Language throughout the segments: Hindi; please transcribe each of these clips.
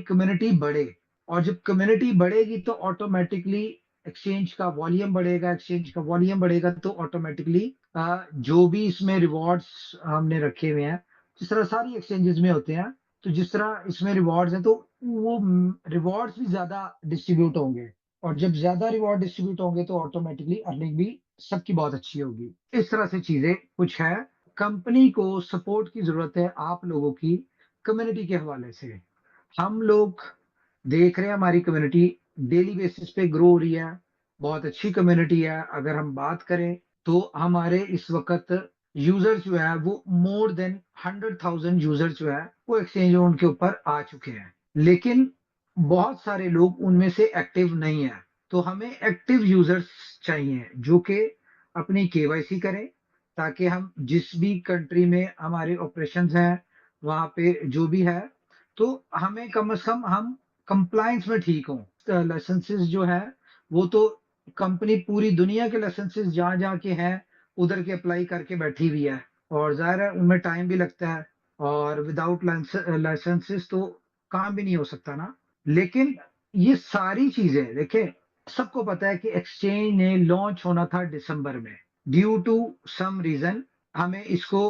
कम्युनिटी बढ़े, और जब कम्युनिटी बढ़ेगी तो ऑटोमैटिकली एक्सचेंज का वॉल्यूम बढ़ेगा, एक्सचेंज का वॉल्यूम बढ़ेगा तो ऑटोमैटिकली जो भी इसमें रिवॉर्ड्स हमने रखे हुए हैं, जिस तरह सारी एक्सचेंजेस में होते हैं, तो जिस तरह इसमें रिवॉर्ड्स हैं तो वो रिवॉर्ड्स भी ज़्यादा डिस्ट्रीब्यूट होंगे, और जब ज़्यादा रिवॉर्ड डिस्ट्रीब्यूट होंगे तो ऑटोमैटिकली अर्निंग भी सबकी बहुत अच्छी होगी। इस तरह से चीज़ें कुछ है। कंपनी को सपोर्ट की ज़रूरत है आप लोगों की कम्युनिटी के हवाले से। हम लोग देख रहे हैं हमारी कम्युनिटी डेली बेसिस पे ग्रो हो रही है, बहुत अच्छी कम्युनिटी है। अगर हम बात करें तो हमारे इस वक़्त यूज़र्स जो है वो मोर देन 100,000 यूज़र्स जो है वो एक्सचेंज ज़ोन के ऊपर आ चुके हैं। लेकिन बहुत सारे लोग उनमें से एक्टिव नहीं है। तो हमें एक्टिव यूज़र्स चाहिए जो कि अपनी केवाईसी करें, ताकि हम जिस भी कंट्री में हमारे ऑपरेशंस हैं, वहाँ पे जो भी है, तो हमें कम से कम हम कंप्लायंस में ठीक हों। लाइसेंसेस जो है वो तो कंपनी पूरी दुनिया के लाइसेंसेस जहाँ-जहाँ के हैं उधर के अप्लाई करके बैठी हुई है, और ज़ाहिर है उनमें टाइम भी लगता है, और विदाउट लाइसेंसेस तो काम भी नहीं हो सकता ना। लेकिन ये सारी चीज़ें देखें, सबको पता है कि एक्सचेंज ने लॉन्च होना था दिसंबर में। ड्यू टू सम रीज़न हमें इसको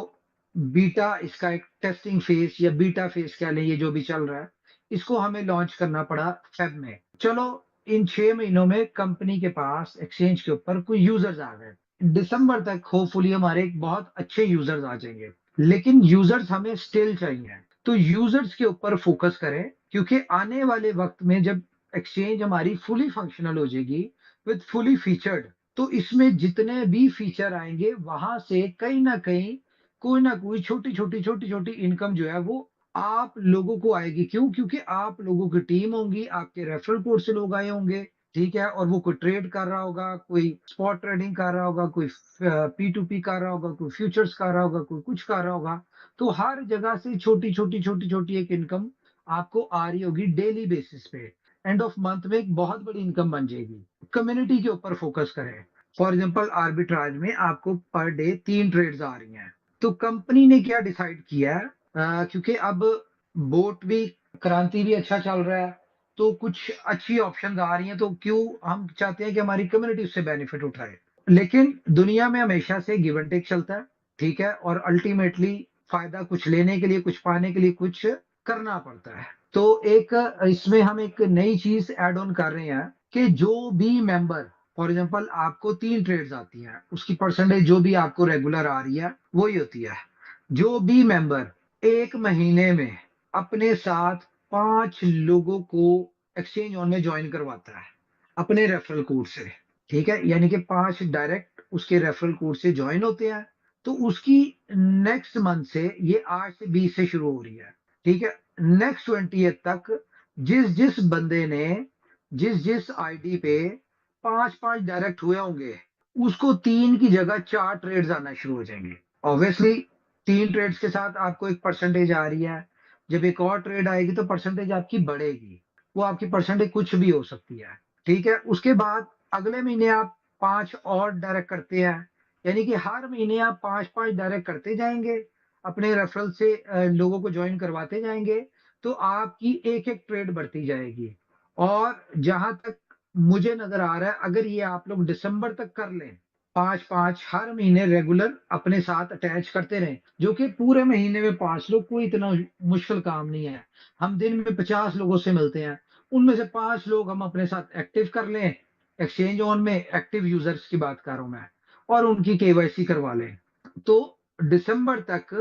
बीटा, इसका एक टेस्टिंग फेज़ या बीटा फेज़ कह लें, ये जो भी चल रहा है, इसको हमें लॉन्च करना पड़ा फ़ेब में। चलो इन 6 महीनों में कंपनी के पास एक्सचेंज के ऊपर कोई यूज़र्स आ गए। दिसंबर तक होपफुली हमारे एक बहुत अच्छे यूज़र्स आ जाएँगे। लेकिन यूज़र्स हमें स्टिल चाहिए। तो यूज़र्स के ऊपर फ़ोकस करें, क्योंकि आने वाले वक़्त में जब एक्सचेंज हमारी फुली फंक्शनल हो जाएगी विद फुली फीचर्ड, तो इसमें जितने भी फीचर आएँगे वहाँ से कहीं न कहीं कोई ना कोई छोटी-छोटी इनकम जो है वो आप लोगों को आएगी। क्यों? क्योंकि आप लोगों की टीम होंगी, आपके रेफरल कोड से लोग आए होंगे, ठीक है? और वो कोई ट्रेड कर रहा होगा, कोई स्पॉट ट्रेडिंग कर रहा होगा, कोई P2P कर रहा होगा, कोई फ्यूचर्स कर रहा होगा, कोई कुछ कर रहा होगा। तो हर जगह से छोटी-छोटी एक इनकम आपको आ रही होगी डेली बेसिस पे। एंड ऑफ मंथ में एक बहुत बड़ी इनकम बन जाएगी। कम्युनिटी के ऊपर फोकस करें। फॉर एग्जांपल आर्बिट्राज में आपको पर डे 3 ट्रेड्स आ रही हैं। तो कंपनी ने क्या डिसाइड किया है, क्योंकि अब बोट भी, क्रांति भी अच्छा चल रहा है, तो कुछ अच्छी ऑप्शंस आ रही हैं, तो क्यों हम चाहते हैं कि हमारी कम्युनिटी उससे बेनिफिट उठाए। लेकिन दुनिया में हमेशा से गिव एंड टेक चलता है, ठीक है? और अल्टीमेटली फ़ायदा कुछ लेने के लिए, कुछ पाने के लिए कुछ करना पड़ता है। तो एक इसमें हम एक नई चीज़ ऐड ऑन कर रहे हैं कि जो भी मेंबर, फॉर एग्जांपल आपको 3 ट्रेड्स आती हैं, उसकी परसेंटेज जो भी आपको रेगुलर आ रही है, वही होती है। जो भी मेंबर 1 महीने में अपने साथ 5 लोगों को एक्सचेंज ऑन में जॉइन करवाता है, अपने रेफरल कोड से, ठीक है? यानी कि 5 डायरेक्ट उसके रेफरल कोड से जॉइन होते हैं, तो उसकी नेक्स्ट मंथ से ये 8 से 20 से शुरू हो रही है, ठीक है? नेक्स्ट 20th तक जिस-जिस बंदे ने जिस-जिस आईडी पे 5-5 डायरेक्ट हुए होंगे, उसको 3 की जगह 4 ट्रेड्स आना शुरू हो जाएँगे। ऑब्वियसली 3 ट्रेड्स के साथ आपको एक परसेंटेज आ रही है, जब एक और ट्रेड आएगी तो परसेंटेज आपकी बढ़ेगी। वो आपकी परसेंटेज कुछ भी हो सकती है, ठीक है? उसके बाद अगले महीने आप 5 और डायरेक्ट करते हैं, यानी कि हर महीने आप 5-5 डायरेक्ट करते जाएँगे, अपने रेफरल से लोगों को जॉइन करवाते जाएँगे, तो आपकी एक-एक ट्रेड बढ़ती जाएगी। और जहाँ तक मुझे नज़र आ रहा है, अगर ये आप लोग दिसंबर तक कर लें, 5-5 हर महीने रेगुलर अपने साथ अटैच करते रहें, जो कि पूरे महीने में 5 लोग कोई इतना मुश्किल काम नहीं है। हम दिन में 50 लोगों से मिलते हैं, उनमें से 5 लोग हम अपने साथ एक्टिव कर लें, एक्सचेंज ऑन में एक्टिव यूज़र्स की बात कर रहा हूँ मैं, और उनकी केवाईसी करवा लें। तो दिसंबर तक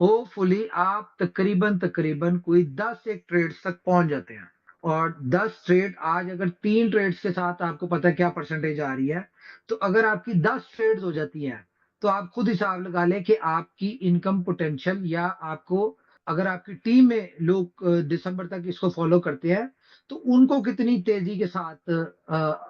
होपफुली आप तकरीबन कोई 10 एक ट्रेड्स तक पहुँच जाते हैं। और 10 ट्रेड, आज अगर 3 ट्रेड्स के साथ आपको पता है क्या परसेंटेज आ रही है, तो अगर आपकी 10 ट्रेड्स हो जाती हैं, तो आप खुद हिसाब लगा लें कि आपकी इनकम पोटेंशियल, या आपको, अगर आपकी टीम में लोग दिसंबर तक इसको फॉलो करते हैं, तो उनको कितनी तेज़ी के साथ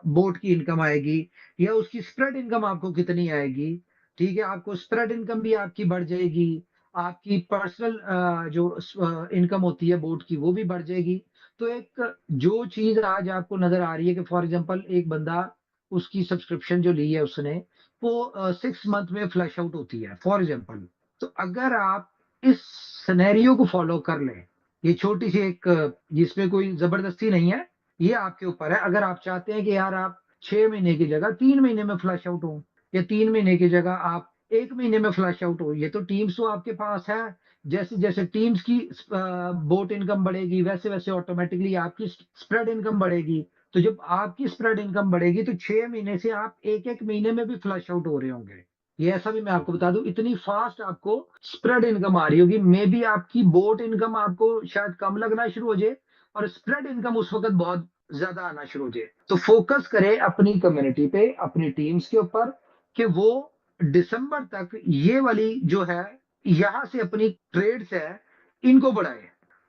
बोट की इनकम आएगी, या उसकी स्प्रेड इनकम आपको कितनी आएगी, ठीक है? आपको स्प्रेड इनकम भी आपकी बढ़ जाएगी, आपकी पर्सनल इनकम होती है बोट की, वो भी बढ़ जाएगी। तो एक जो चीज़ आज आपको नज़र आ रही है कि फॉर एग्ज़ाम्पल एक बंदा, उसकी सब्सक्रिप्शन जो ली है उसने, वो 6 मंथ में फ्लैश आउट होती है फॉर एग्ज़ाम्पल। तो अगर आप इस सिनेरियो को फ़ॉलो कर लें, ये छोटी सी एक जिसमें कोई ज़बरदस्ती नहीं है, ये आपके ऊपर है। अगर आप चाहते हैं कि यार आप 6 महीने की जगह 3 महीने में फ्लश आउट हो या 3 महीने की जगह आप 1 महीने में फ्लश आउट हो, ये तो टीम्स तो आपके पास है। जैसे-जैसे टीम्स की बोट इनकम बढ़ेगी, वैसे-वैसे ऑटोमैटिकली आपकी स्प्रेड इनकम बढ़ेगी। तो जब आपकी स्प्रेड इनकम बढ़ेगी तो 6 महीने से आप 1-1 महीने में भी फ्लश आउट हो रहे होंगे। ये ऐसा भी मैं आपको बता दूँ, इतनी फास्ट आपको स्प्रेड इनकम आ रही होगी। मे बी आपकी बोट इनकम आपको शायद कम लगना शुरू हो जाए और स्प्रेड इनकम उस वक़्त बहुत ज़्यादा आना शुरू हो जाए। तो फ़ोकस करें अपनी कम्युनिटी पे, अपनी टीम्स के ऊपर कि वो दिसंबर तक ये वाली जो है, यहाँ से अपनी ट्रेड्स है, इनको बढ़ाएँ।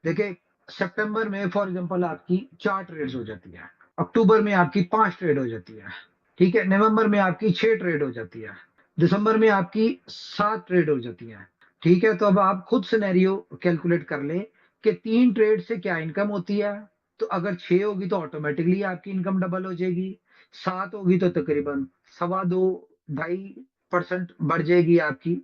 देखिए, सितंबर में फॉर एग्ज़ाम्पल आपकी 4 ट्रेड्स हो जाती है, अक्टूबर में आपकी 5 ट्रेड हो जाती है, ठीक है? नवंबर में आपकी 6 ट्रेड हो जाती है। दिसंबर में आपकी 7 ट्रेड हो जाती हैं, ठीक है? तो अब आप खुद सिनेरियो कैलकुलेट कर लें कि 3 ट्रेड से क्या इनकम होती है। तो अगर 6 होगी तो ऑटोमैटिकली आपकी इनकम डबल हो जाएगी, 7 होगी तो तकरीबन सवा 2 2.5% बढ़ जाएगी आपकी।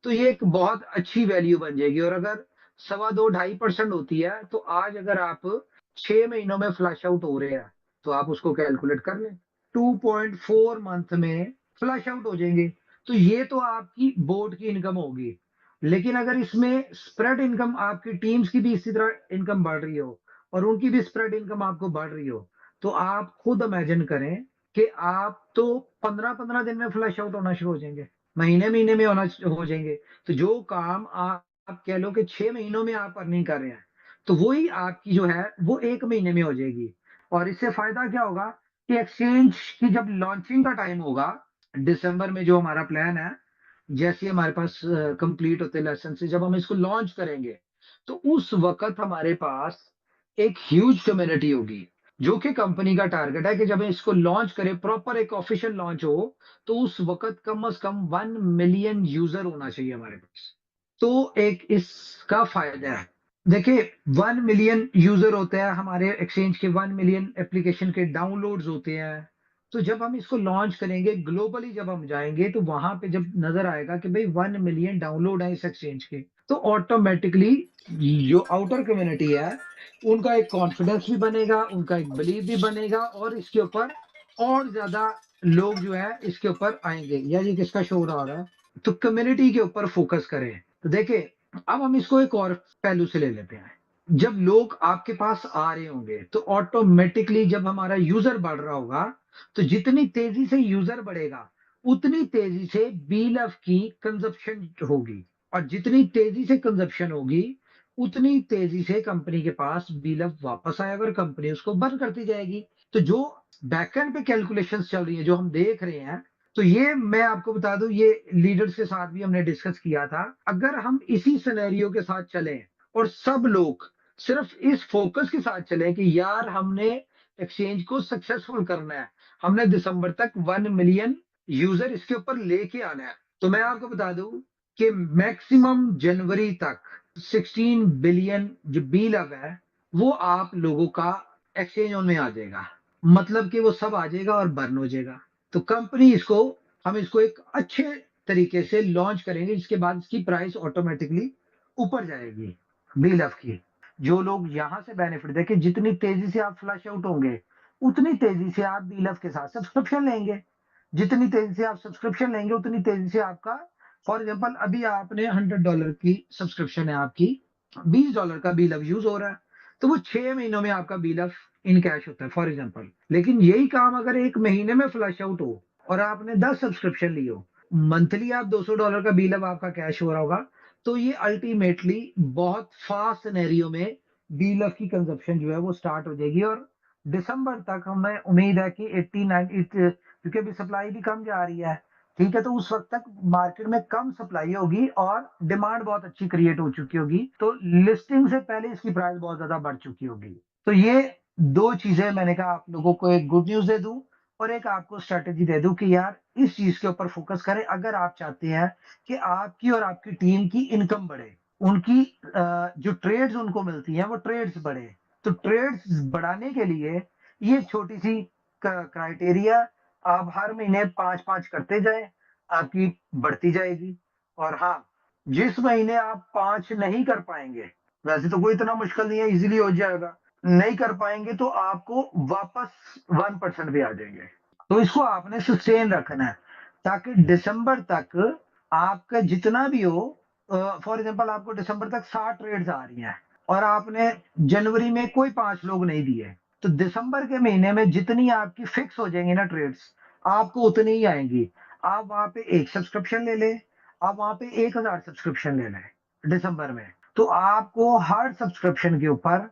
तो ये एक बहुत अच्छी वैल्यू बन जाएगी और अगर सवा 2 2.5% होती है, तो आज अगर आप 6 महीनों में फ्लश आउट हो रहे हैं, तो आप उसको कैलकुलेट कर लें। 2.4 मंथ में फ्लश आउट हो जाएंगे। तो ये तो आपकी बोर्ड की इनकम होगी। लेकिन अगर इसमें स्प्रेड इनकम आपकी टीम्स की भी इसी तरह इनकम बढ़ रही हो और उनकी भी स्प्रेड इनकम आपको बढ़ रही हो, तो आप खुद इमेजिन करें कि आप तो 15-15 दिन में फ्लश आउट होना शुरू हो जाएँगे। महीने-महीने में होना हो जाएँगे। तो जो काम आप कह लो कि 6 महीनों में आप अर्निंग कर रहे हैं, तो वही आपकी जो है वो 1 महीने में हो जाएगी। और इससे फ़ायदा क्या होगा कि एक्सचेंज की जब लॉन्चिंग का टाइम होगा, दिसंबर में जो हमारा प्लान है, जैसे ही हमारे पास कंप्लीट होते लाइसेंसेस जब हम इसको लॉन्च करेंगे, तो उस वक़्त हमारे पास एक ह्यूज कम्युनिटी होगी, जो कि कंपनी का टारगेट है कि जब इसको लॉन्च करें, प्रॉपर एक ऑफिशियल लॉन्च हो, तो उस वक़्त कम से कम 1 मिलियन यूज़र होना चाहिए हमारे पास। तो एक इसका फ़ायदा है। देखिए 1 मिलियन यूज़र होते हैं हमारे एक्सचेंज के, 1 मिलियन एप्लीकेशन के डाउनलोड्स होते हैं। तो जब हम इसको लॉन्च करेंगे, ग्लोबली जब हम जाएँगे, तो वहाँ पे जब नज़र आएगा कि भई 1 मिलियन डाउनलोड है इस एक्सचेंज के, तो ऑटोमैटिकली जो आउटर कम्युनिटी है, उनका एक कॉन्फिडेंस भी बनेगा, उनका एक बिलीव भी बनेगा और इसके ऊपर और ज़्यादा लोग जो है इसके ऊपर आएँगे। यार ये किसका शोर आ रहा है? तो कम्युनिटी के ऊपर फ़ोकस करें। तो देखिए, अब हम इसको एक और पहलू से ले लेते हैं। जब लोग आपके पास आ रहे होंगे, तो ऑटोमैटिकली जब हमारा यूज़र बढ़ रहा होगा, तो जितनी तेज़ी से यूज़र बढ़ेगा, उतनी तेज़ी से BLF की कंज़म्पशन होगी और जितनी तेज़ी से कंज़म्पशन होगी, उतनी तेज़ी से कंपनी के पास BLF वापस आएगा और कंपनी उसको बंद करती जाएगी। तो जो बैकएंड पे कैलकुलेशंस चल रही हैं, जो हम देख रहे हैं, तो ये मैं आपको बता दूँ, ये लीडर्स के साथ भी हमने डिस्कस किया था। अगर हम इसी सिनेरियो के साथ चलें और सब लोग सिर्फ इस फोकस के साथ चलें कि यार हमने एक्सचेंज को सक्सेसफुल करना है, हमने दिसंबर तक 1 मिलियन यूज़र इसके ऊपर लेके आना है। तो मैं आपको बता दूँ कि मैक्सिमम जनवरी तक 16 बिलियन जो BLF है, वो आप लोगों का एक्सचेंज ऑन में आ जाएगा। मतलब कि वो सब आ जाएगा और बर्न हो जाएगा। तो कंपनी इसको हम इसको एक अच्छे तरीके से लॉन्च करेंगे, जिसके बाद इसकी प्राइस ऑटोमैटिकली ऊपर जाएगी BLF की। जो लोग यहाँ से बेनिफिट देखिए, जितनी तेज़ी से आप फ्लश आउट होंगे, उतनी तेज़ी से आप BLF के साथ सब्सक्रिप्शन लेंगे। जितनी तेज़ी से आप सब्सक्रिप्शन लेंगे, उतनी तेज़ी से आपका फॉर एग्ज़ाम्पल अभी आपने $100 की सब्सक्रिप्शन है आपकी, $20 का BLF यूज़ हो रहा है, तो वो 6 महीनों में आपका BLF इन कैश होता है फॉर एग्ज़ाम्पल। लेकिन यही काम अगर 1 महीने में फ्लश आउट हो और आपने 10 सब्सक्रिप्शन ली हो, मंथली आप $200 का BLF आपका कैश हो रहा होगा, तो ये अल्टीमेटली बहुत फास्ट सिनेरियो में BLF की कंज़म्पशन जो है वो स्टार्ट हो जाएगी और दिसंबर तक हमें उम्मीद है कि 80 90 क्योंकि अभी सप्लाई भी कम जा रही है, ठीक है? तो उस वक़्त तक मार्केट में कम सप्लाई होगी और डिमांड बहुत अच्छी क्रिएट हो चुकी होगी, तो लिस्टिंग से पहले इसकी प्राइस बहुत ज़्यादा बढ़ चुकी होगी। तो ये 2 चीज़ें मैंने कहा आप लोगों को एक गुड न्यूज़ दे दूँ और एक आपको स्ट्रैटेजी दे दूँ कि यार इस चीज़ के ऊपर फ़ोकस करें अगर आप चाहते हैं कि आपकी और आपकी टीम की इनकम बढ़े। उनकी जो ट्रेड्स उनको मिलती हैं, वो ट्रेड्स बढ़े। तो ट्रेड्स बढ़ाने के लिए ये छोटी-सी क्राइटेरिया आप हर महीने 5-5 करते जाएँ, आपकी बढ़ती जाएगी। और हाँ, जिस महीने आप 5 नहीं कर पाएँगे, वैसे तो कोई इतना मुश्किल नहीं है, इजीली हो जाएगा। नहीं कर पाएंगे तो आपको वापस 1% भी आ जाएंगे। तो इसको आपने सस्टेन रखना है, ताकि दिसंबर तक आपका जितना भी हो, फॉर एग्जांपल आपको दिसंबर तक 60 ट्रेड्स आ रही हैं और आपने जनवरी में कोई 5 लोग नहीं दिए, तो दिसंबर के महीने में जितनी आपकी फिक्स हो जाएंगी ना ट्रेड्स, आपको उतनी ही आएंगी। आप वहां पे एक सब्सक्रिप्शन ले ले, आप वहां पे 1000 सब्सक्रिप्शन ले लें दिसंबर में, तो आपको हर सब्सक्रिप्शन के ऊपर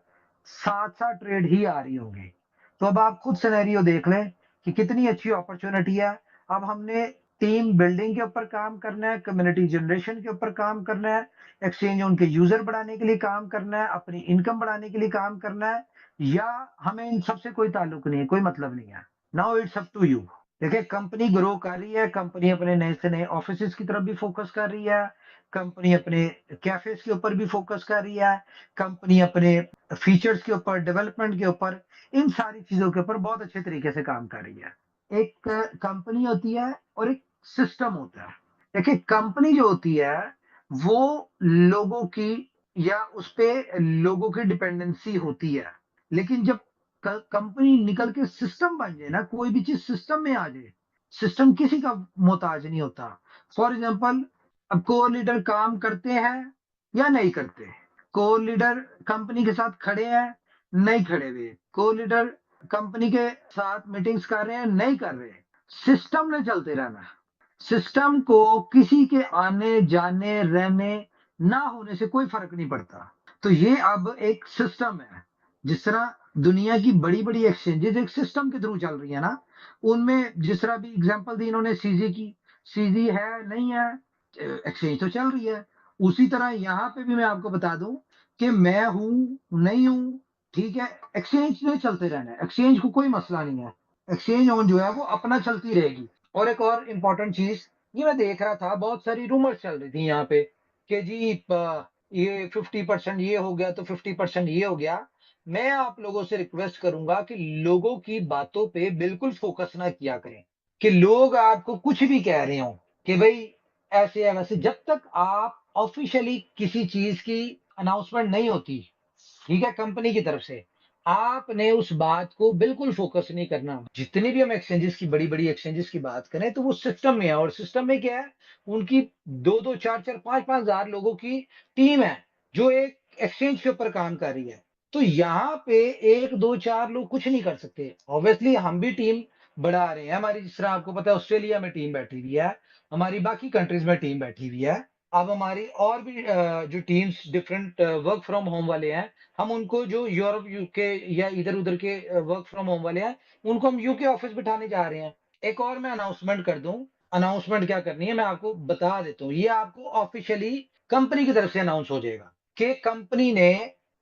7-7 ट्रेड ही आ रही होंगी। तो अब आप खुद सिनेरियो देख लें कि कितनी अच्छी अपॉर्चुनिटी है। अब हमने टीम बिल्डिंग के ऊपर काम करना है, कम्युनिटी जनरेशन के ऊपर काम करना है, एक्सचेंज उनके यूजर बढ़ाने के लिए काम करना है, अपनी इनकम बढ़ाने के लिए काम करना है, या हमें इन सबसे कोई ताल्लुक नहीं है, कोई मतलब नहीं है। Now it's up to you. देखिए, कंपनी ग्रो कर रही है, कंपनी अपने नए से नए ऑफिस की तरफ भी फोकस कर रही है, कंपनी अपने कैफेज के ऊपर भी फोकस कर रही है, कंपनी अपने फीचर्स के ऊपर, डेवलपमेंट के ऊपर, इन सारी चीजों के ऊपर बहुत अच्छे तरीके से काम कर रही है। एक कंपनी होती है और एक सिस्टम होता है। देखिए, कंपनी जो होती है वो लोगों की या उस पे लोगों की डिपेंडेंसी होती है, लेकिन जब कंपनी निकल के सिस्टम बन जाए ना, कोई भी चीज सिस्टम में आ जाए, सिस्टम किसी का मोहताज नहीं होता। फॉर एग्जाम्पल, अब कोर लीडर काम करते हैं या नहीं करते, कोर लीडर कंपनी के साथ खड़े हैं नहीं खड़े हुए, कोर लीडर कंपनी के साथ मीटिंग्स कर रहे हैं नहीं कर रहे, सिस्टम ने चलते रहना है। सिस्टम को किसी के आने जाने रहने ना होने से कोई फर्क नहीं पड़ता। तो ये अब एक सिस्टम है। जिस तरह दुनिया की बड़ी बड़ी एक्सचेंजेस एक सिस्टम के थ्रू चल रही है ना, उनमें जिस तरह भी एग्जांपल दी इन्होंने सीजी की, सीजी है नहीं है, एक्सचेंज तो चल रही है। उसी तरह यहाँ पे भी मैं आपको बता दूं कि मैं हूं नहीं हूं, ठीक है, एक्सचेंज ने चलते रहना है, एक्सचेंज को कोई मसला नहीं है, एक्सचेंज ऑन जो है वो अपना चलती रहेगी। और एक और इम्पोर्टेंट चीज, ये मैं देख रहा था, बहुत सारी रूमर्स चल रही थी यहाँ पे कि जी ये 50% ये हो गया तो 50% ये हो गया। मैं आप लोगों से रिक्वेस्ट करूंगा कि लोगों की बातों पे बिल्कुल फोकस ना किया करें, कि लोग आपको कुछ भी कह रहे हो कि भाई ऐसे है वैसे, जब तक आप ऑफिशियली किसी चीज की अनाउंसमेंट नहीं होती, ठीक है, कंपनी की तरफ से, आपने उस बात को बिल्कुल फोकस नहीं करना। जितनी भी हम एक्सचेंजेस की, बड़ी बड़ी एक्सचेंजेस की बात करें, तो वो सिस्टम में है, और सिस्टम में क्या है, उनकी 2-2 4-4 5-5 हजार लोगों की टीम है जो एक एक्सचेंज के ऊपर काम कर रही है। तो यहाँ पे 1-2-4 लोग कुछ नहीं कर सकते। ऑब्वियसली हम भी टीम बढ़ा रहे हैं, हमारी जिस तरह आपको पता है ऑस्ट्रेलिया में टीम बैठी हुई है, हमारी बाकी कंट्रीज में टीम बैठी हुई है। अब हमारी और भी जो teams different work from home वाले हैं, हम उनको, जो यूरोप यूके या इधर उधर के वर्क फ्रॉम होम वाले हैं, उनको हम यूके ऑफिस बिठाने जा रहे हैं। एक और मैं अनाउंसमेंट कर दूं, अनाउंसमेंट क्या करनी है मैं आपको बता देता हूँ, ये आपको ऑफिशियली कंपनी की तरफ से अनाउंस हो जाएगा कि कंपनी ने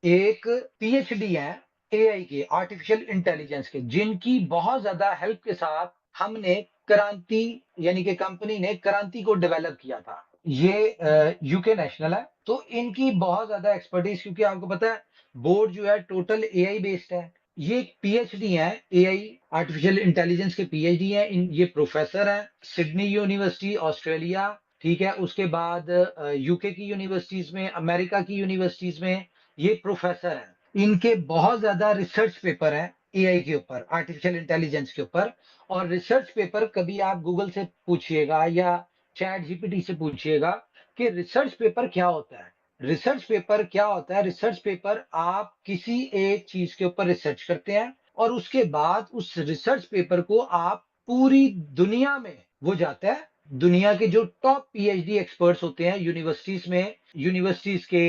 एक पीएचडी है एआई के, आर्टिफिशियल इंटेलिजेंस के, जिनकी बहुत ज्यादा हेल्प के साथ हमने क्रांति, यानी कि कंपनी ने क्रांति को डेवलप किया था। ये यूके नेशनल है, तो इनकी बहुत ज्यादा एक्सपर्टीज, क्योंकि आपको पता है बोर्ड जो है टोटल एआई बेस्ड है। ये पीएचडी है एआई आर्टिफिशियल इंटेलिजेंस के पीएचडी है, ये प्रोफेसर है सिडनी यूनिवर्सिटी ऑस्ट्रेलिया, ठीक है। उसके बाद यूके की यूनिवर्सिटीज में, अमेरिका की यूनिवर्सिटीज में ये प्रोफेसर है। इनके बहुत ज्यादा रिसर्च पेपर है एआई के ऊपर, आर्टिफिशियल इंटेलिजेंस के ऊपर। और रिसर्च पेपर कभी आप गूगल से पूछिएगा या चैट जीपीटी से पूछिएगा कि रिसर्च पेपर क्या होता है। रिसर्च पेपर क्या होता है, रिसर्च पेपर आप किसी एक चीज के ऊपर रिसर्च करते हैं और उसके बाद उस रिसर्च पेपर को आप पूरी दुनिया में, वो जाता है, दुनिया के जो टॉप पीएचडी एक्सपर्ट्स होते हैं यूनिवर्सिटीज में, यूनिवर्सिटीज के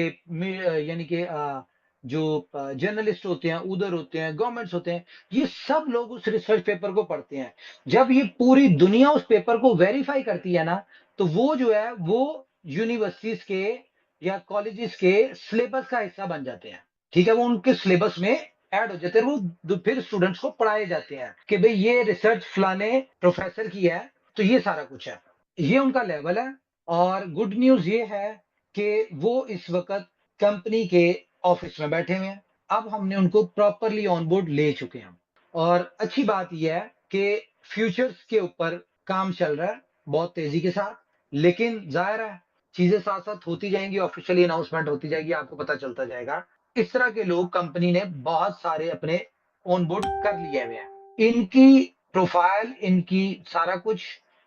यानी कि जो जर्नलिस्ट होते हैं उधर होते हैं, गवर्नमेंट्स होते हैं, ये सब लोग उस रिसर्च पेपर को पढ़ते हैं। जब ये पूरी दुनिया उस पेपर को वेरीफाई करती है ना, तो वो जो है वो यूनिवर्सिटीज के या कॉलेजेस के सिलेबस का हिस्सा बन जाते हैं, ठीक है, वो उनके सिलेबस में ऐड हो जाते हैं। वो फिर स्टूडेंट्स को पढ़ाए जाते हैं कि भाई ये रिसर्च फलाने प्रोफेसर की है, तो ये सारा कुछ है, ये उनका लेवल है। और गुड न्यूज ये है कि वो इस वक्त कंपनी के ऑफिस में बैठे हुए हैं। अब हमने उनको प्रॉपरली ऑन बोर्ड ले चुके हैं। और अच्छी बात यह है कि फ्यूचर्स के ऊपर काम चल रहा है बहुत तेजी के साथ, लेकिन जाहिर है चीज़ें साथ-साथ होती जाएँगी, ऑफ़िशियली अनाउंसमेंट होती जाएगी, आपको पता चलता जाएगा। इस तरह के लोग कंपनी ने बहुत सारे अपने ऑन बोर्ड कर लिए हुए हैं। इनकी प्रोफ़ाइल, इनकी सारा कुछ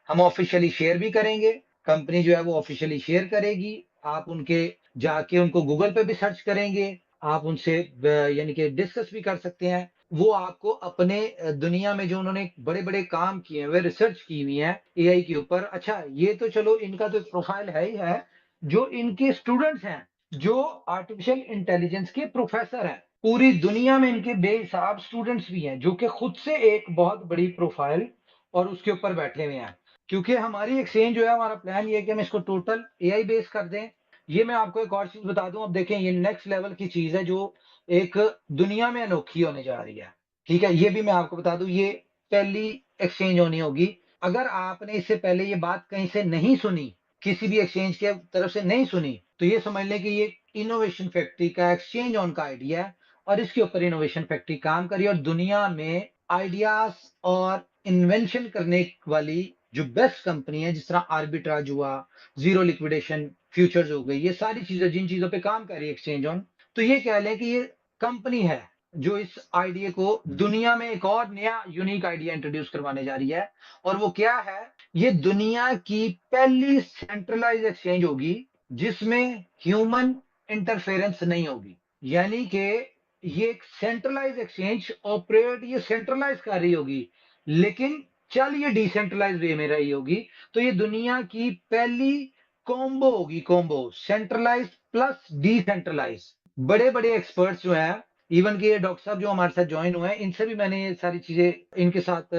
हम ऑफ़िशियली शेयर भी करेंगे। कंपनी जो है वो ऑफ़िशियली शेयर करेगी। आप उनके जाके उनको गूगल पे भी सर्च करेंगे। आप उनसे यानी कि डिस्कस भी कर सकते हैं। वो आपको अपने दुनिया में जो उन्होंने बड़े-बड़े काम किए हुए, रिसर्च की हुई है एआई के ऊपर। अच्छा, ये तो चलो इनका तो एक प्रोफ़ाइल है ही है। जो इनके स्टूडेंट्स हैं, जो आर्टिफ़िशियल इंटेलिजेंस के प्रोफ़ेसर हैं, पूरी दुनिया में इनके बेहिसाब स्टूडेंट्स भी हैं, जो कि खुद से एक बहुत बड़ी प्रोफ़ाइल और उसके ऊपर बैठे हुए हैं। क्योंकि हमारी एक्सचेंज जो है, हमारा प्लान ये है कि हम इसको टोटल एआई बेस कर दें। ये मैं आपको एक और चीज़ बता दूँ, अब देखें ये नेक्स्ट लेवल की चीज़ है जो एक दुनिया में अनोखी होने जा रही है। ठीक है? ये भी मैं आपको बता दूँ, ये पहली एक्सचेंज होनी होगी। अगर आपने इससे पहले ये बात कहीं से नहीं सुनी, किसी भी एक्सचेंज के तरफ से नहीं सुनी, तो ये समझ लें कि ये इनोवेशन फैक्ट्री का, एक्सचेंज ऑन का आइडिया है और इसके ऊपर इनोवेशन फैक्ट्री काम कर रही है और दुनिया में आइडियाज़ और इन्वेंशन करने वाली जो बेस्ट कंपनी है, जिस तरह आर्बिट्राज हुआ, ज़ीरो लिक्विडेशन फ्यूचर्स हो गई, ये सारी चीज़ें जिन चीज़ों पे काम कर रही है एक्सचेंज ऑन, तो ये कह लें कि ये कंपनी है जो इस आइडिया को दुनिया में एक और नया यूनिक आइडिया इंट्रोड्यूस करवाने जा रही है। और वो क्या है? ये दुनिया की पहली सेंट्रलाइज़ एक्सचेंज होगी जिसमें ह्यूमन इंटरफेरेंस नहीं होगी। यानी कि ये एक सेंट्रलाइज़ एक्सचेंज ऑपरेट ये सेंट्रलाइज़ कर रही होगी, लेकिन चल ये डिसेंट्रलाइज़ वे में रही होगी। तो ये दुनिया की पहली कॉम्बो होगी, कॉम्बो सेंट्रलाइज़ प्लस डिसेंट्रलाइज़। बड़े-बड़े एक्सपर्ट्स जो हैं, इवन कि ये डॉक्टर साहब जो हमारे साथ जॉइन हुए हैं, इनसे भी मैंने ये सारी चीज़ें इनके साथ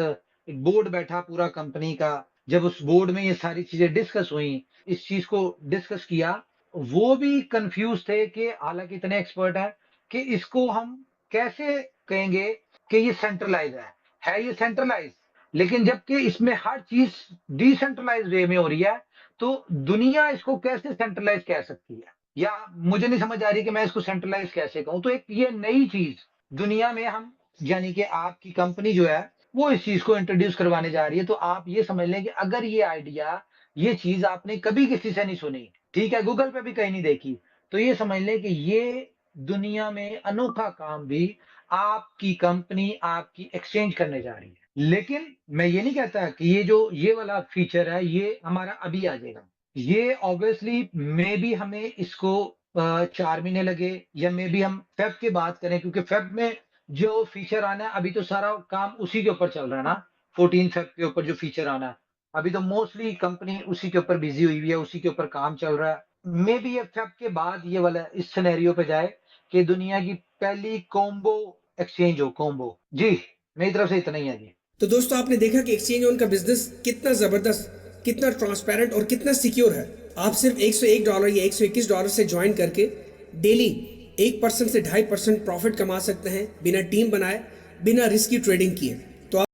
एक बोर्ड बैठा पूरा कंपनी का। जब उस बोर्ड में ये सारी चीज़ें डिस्कस हुई, इस चीज़ को डिस्कस किया, वो भी कन्फ्यूज़ थे कि हालाँकि इतने एक्सपर्ट हैं कि इसको हम कैसे कहेंगे कि ये सेंट्रलाइज़ है। है ये सेंट्रलाइज़, लेकिन जबकि इसमें हर चीज़ डिसेंट्रलाइज़ वे में हो रही है, तो दुनिया इसको कैसे सेंट्रलाइज़ कह सकती है? या मुझे नहीं समझ आ रही कि मैं इसको सेंट्रलाइज़ कैसे कहूँ? तो एक ये नई चीज़ दुनिया में हम यानी कि आपकी कंपनी जो है, वो इस चीज़ को इंट्रोड्यूस करवाने जा रही है। तो आप ये समझ लें कि अगर ये आइडिया, ये चीज़ आपने कभी किसी से नहीं सुनी, ठीक है? गूगल पे भी कहीं नहीं देखी, तो ये समझ लें कि ये दुनिया में अनोखा काम भी आपकी कंपनी, आपकी एक्सचेंज करने जा रही है। लेकिन मैं ये नहीं कहता कि ये वाला फीचर है, ये हमारा अभी आ जाएगा। ये ऑब्वियसली मेबी हमें इसको 4 महीने लगे या मेबी हम फ़ेब की बात करें, क्योंकि फ़ेब में जो फीचर आना है, अभी तो सारा काम उसी के ऊपर चल रहा है ना, 14 फ़ेब के ऊपर जो फीचर आना है। अभी तो मोस्टली कंपनी उसी के ऊपर बिज़ी हुई हुई है, उसी के ऊपर काम चल रहा है। मेबी ये फ़ेब के बाद ये वाला इस सिनेरियो पे जाए कि दुनिया की पहली कॉम्बो एक्सचेंज हो, कॉम्बो। जी, मेरी तरफ से इतना ही है जी। तो दोस्तों आपने देखा कि एक्सचेंज ऑन का बिजनेस कितना ज़बरदस्त, कितना ट्रांसपेरेंट और कितना सिक्योर है। आप सिर्फ $101 या $121 से ज्वाइन करके डेली 1% से 2.5% प्रॉफिट कमा सकते हैं, बिना टीम बनाए, बिना रिस्की ट्रेडिंग किए।